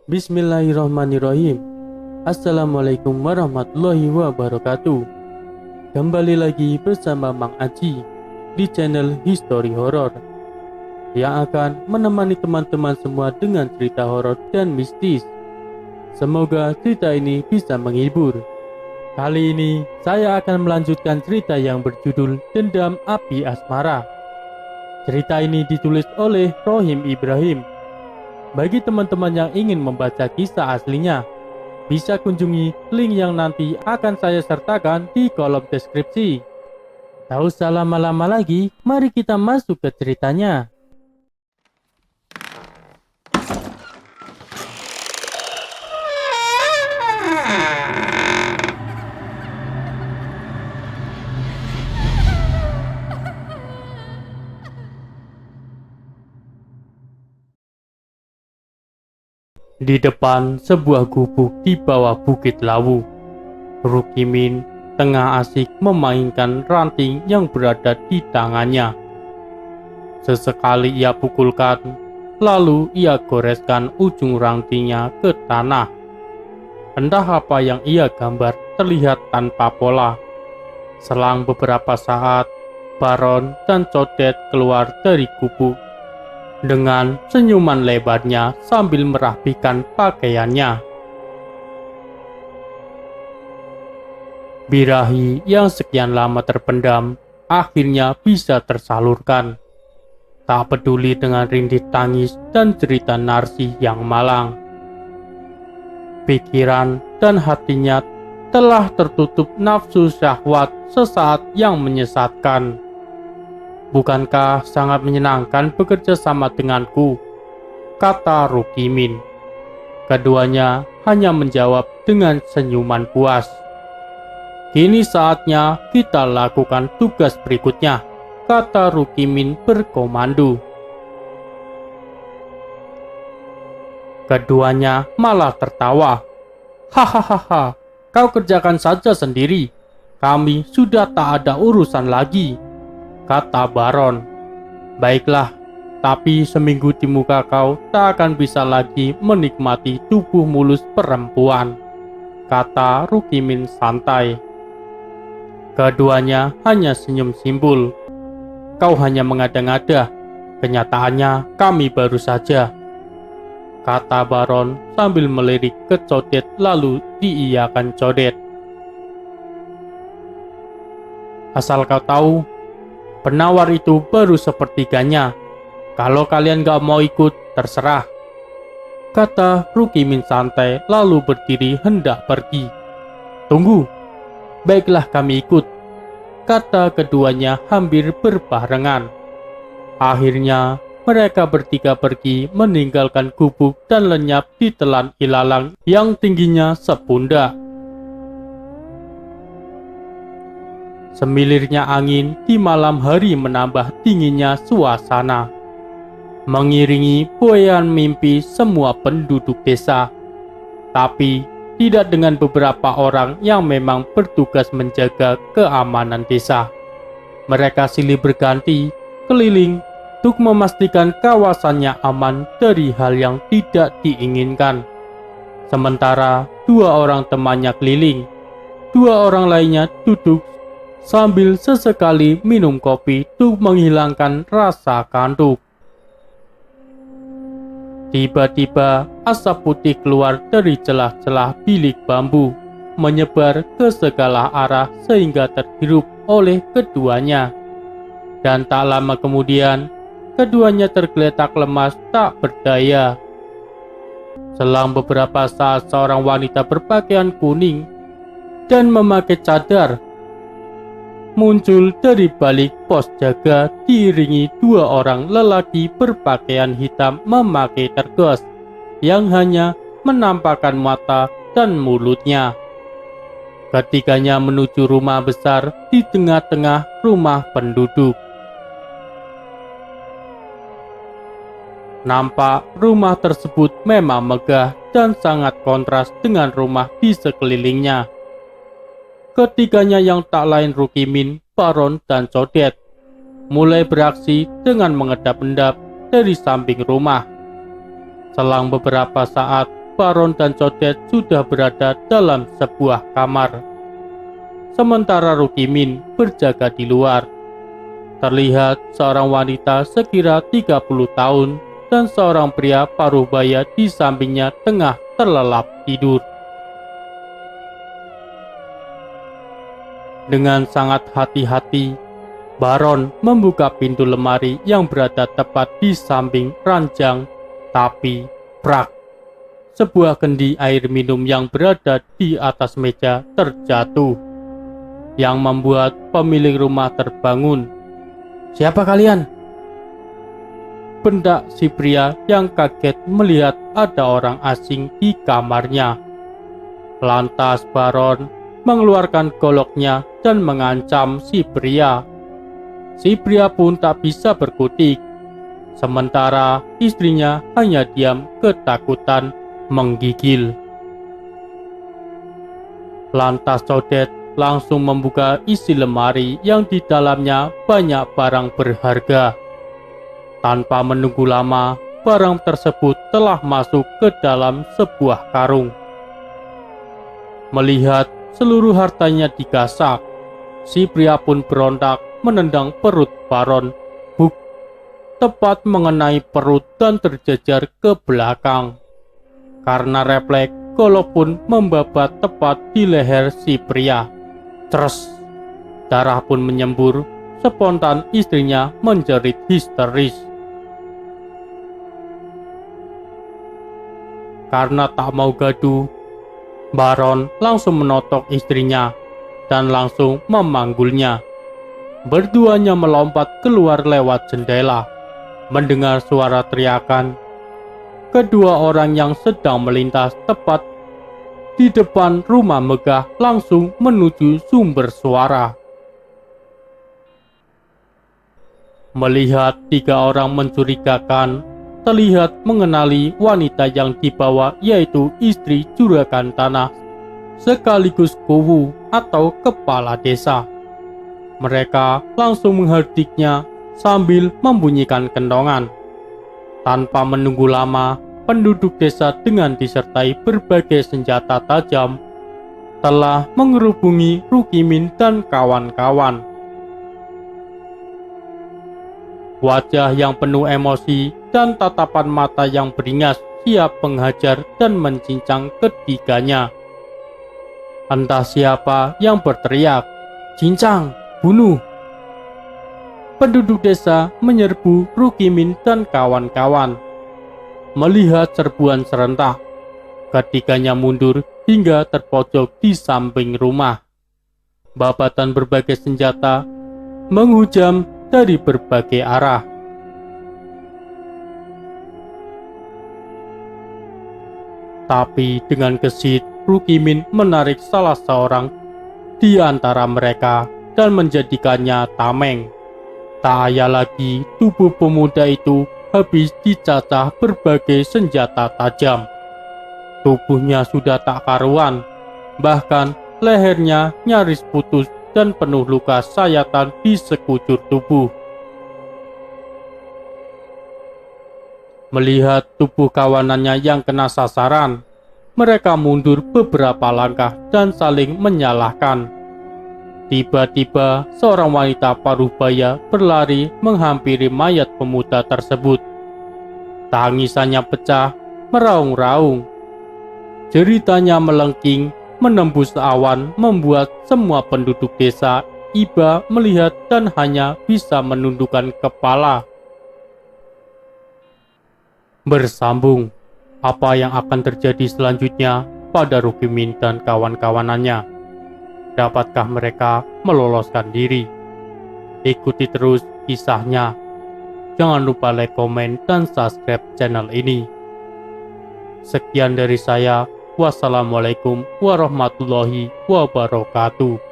Bismillahirrahmanirrahim. Assalamualaikum warahmatullahi wabarakatuh. Kembali lagi bersama Mang Aji di channel History Horror yang akan menemani teman-teman semua dengan cerita horor dan mistis. Semoga cerita ini bisa menghibur. Kali ini saya akan melanjutkan cerita yang berjudul Dendam Api Asmara. Cerita ini ditulis oleh Rohim Ibrahim. Bagi teman-teman yang ingin membaca kisah aslinya, bisa kunjungi link yang nanti akan saya sertakan di kolom deskripsi. Tak usah lama-lama lagi, mari kita masuk ke ceritanya. Di depan sebuah gubuk di bawah Bukit Lawu, Rukimin tengah asik memainkan ranting yang berada di tangannya. Sesekali ia pukulkan, lalu ia goreskan ujung rantingnya ke tanah. Entah apa yang ia gambar terlihat tanpa pola. Selang beberapa saat, Baron dan Codet keluar dari gubuk dengan senyuman lebarnya sambil merapikan pakaiannya. Birahi yang sekian lama terpendam akhirnya bisa tersalurkan. Tak peduli dengan rintih tangis dan cerita Narsi yang malang. Pikiran dan hatinya telah tertutup nafsu syahwat sesaat yang menyesatkan. Bukankah sangat menyenangkan bekerja sama denganku? Kata Rukimin. Keduanya hanya menjawab dengan senyuman puas. Kini saatnya kita lakukan tugas berikutnya, kata Rukimin berkomando. Keduanya malah tertawa. Hahaha, kau kerjakan saja sendiri. Kami sudah tak ada urusan lagi, kata Baron. Baiklah, tapi seminggu di muka kau tak akan bisa lagi menikmati tubuh mulus perempuan, kata Rukimin santai. Keduanya hanya senyum simpul. Kau hanya mengada-ngada, kenyataannya kami baru saja, kata Baron sambil melirik ke Codet lalu diiyakan Codet. Asal kau tahu, penawar itu baru sepertiganya. Kalau kalian gak mau ikut, terserah, kata Rukimin santai lalu berdiri hendak pergi. Tunggu, baiklah kami ikut, kata keduanya hampir berbarengan. Akhirnya mereka bertiga pergi meninggalkan gubuk dan lenyap di telan ilalang yang tingginya sepundak. Semilirnya angin di malam hari menambah dinginnya suasana, mengiringi buayan mimpi semua penduduk desa. Tapi tidak dengan beberapa orang yang memang bertugas menjaga keamanan desa. Mereka silih berganti keliling untuk memastikan kawasannya aman dari hal yang tidak diinginkan. Sementara dua orang temannya keliling, dua orang lainnya duduk sambil sesekali minum kopi untuk menghilangkan rasa kantuk. Tiba-tiba asap putih keluar dari celah-celah bilik bambu, menyebar ke segala arah sehingga terhirup oleh keduanya. Dan tak lama kemudian, keduanya tergeletak lemas tak berdaya. Selang beberapa saat seorang wanita berpakaian kuning dan memakai cadar muncul dari balik pos jaga diiringi dua orang lelaki berpakaian hitam memakai tergos yang hanya menampakkan mata dan mulutnya. Ketiganya menuju rumah besar di tengah-tengah rumah penduduk. Nampak rumah tersebut memang megah dan sangat kontras dengan rumah di sekelilingnya. Ketiganya yang tak lain Rukimin, Baron, dan Codet mulai beraksi dengan mengedap-endap dari samping rumah. Selang beberapa saat, Baron dan Codet sudah berada dalam sebuah kamar. Sementara Rukimin berjaga di luar. Terlihat seorang wanita sekira 30 tahun dan seorang pria paruh baya di sampingnya tengah terlelap tidur. Dengan sangat hati-hati, Baron membuka pintu lemari yang berada tepat di samping ranjang, tapi prak, sebuah kendi air minum yang berada di atas meja terjatuh, yang membuat pemilik rumah terbangun. "Siapa kalian?" bentak si pria yang kaget melihat ada orang asing di kamarnya. Lantas Baron mengeluarkan goloknya dan mengancam si pria. Si pria pun tak bisa berkutik, sementara istrinya hanya diam ketakutan menggigil. Lantas Codet langsung membuka isi lemari yang di dalamnya banyak barang berharga. Tanpa menunggu lama, barang tersebut telah masuk ke dalam sebuah karung. Melihat seluruh hartanya digasak, si pria pun berontak menendang perut Baron. Huk, tepat mengenai perut dan terjejar ke belakang. Karena refleks, golok pun membabat tepat di leher si pria. Tres, darah pun menyembur. Spontan istrinya menjerit histeris. Karena tak mau gaduh, Baron langsung menotok istrinya dan langsung memanggulnya. Berduanya melompat keluar lewat jendela. Mendengar suara teriakan, kedua orang yang sedang melintas tepat di depan rumah megah langsung menuju sumber suara. Melihat tiga orang mencurigakan, terlihat mengenali wanita yang dibawa, yaitu istri juragan tanah sekaligus kuwu atau kepala desa. Mereka langsung mengherdiknya sambil membunyikan kentongan. Tanpa menunggu lama, penduduk desa dengan disertai berbagai senjata tajam telah mengerubungi Rukimin dan kawan-kawan. Wajah yang penuh emosi dan tatapan mata yang beringas siap menghajar dan mencincang ketiganya. Entah siapa yang berteriak, "Cincang! Bunuh!" Penduduk desa menyerbu Rukimin dan kawan-kawan. Melihat serbuan serentak, ketiganya mundur hingga terpojok di samping rumah. Babatan berbagai senjata menghujam dari berbagai arah. Tapi dengan gesit, Rukimin menarik salah seorang di antara mereka dan menjadikannya tameng. Tak ayal lagi, tubuh pemuda itu habis dicacah berbagai senjata tajam. Tubuhnya sudah tak karuan, bahkan lehernya nyaris putus dan penuh luka sayatan di sekujur tubuh. Melihat tubuh kawanannya yang kena sasaran, mereka mundur beberapa langkah dan saling menyalahkan. Tiba-tiba seorang wanita paruh baya berlari menghampiri mayat pemuda tersebut. Tangisannya pecah, meraung-raung. Jeritanya melengking, menembus awan, membuat semua penduduk desa iba melihat dan hanya bisa menundukkan kepala. Bersambung, apa yang akan terjadi selanjutnya pada Rukimin dan kawan-kawanannya? Dapatkah mereka meloloskan diri? Ikuti terus kisahnya. Jangan lupa like, komen, dan subscribe channel ini. Sekian dari saya. Wassalamualaikum warahmatullahi wabarakatuh.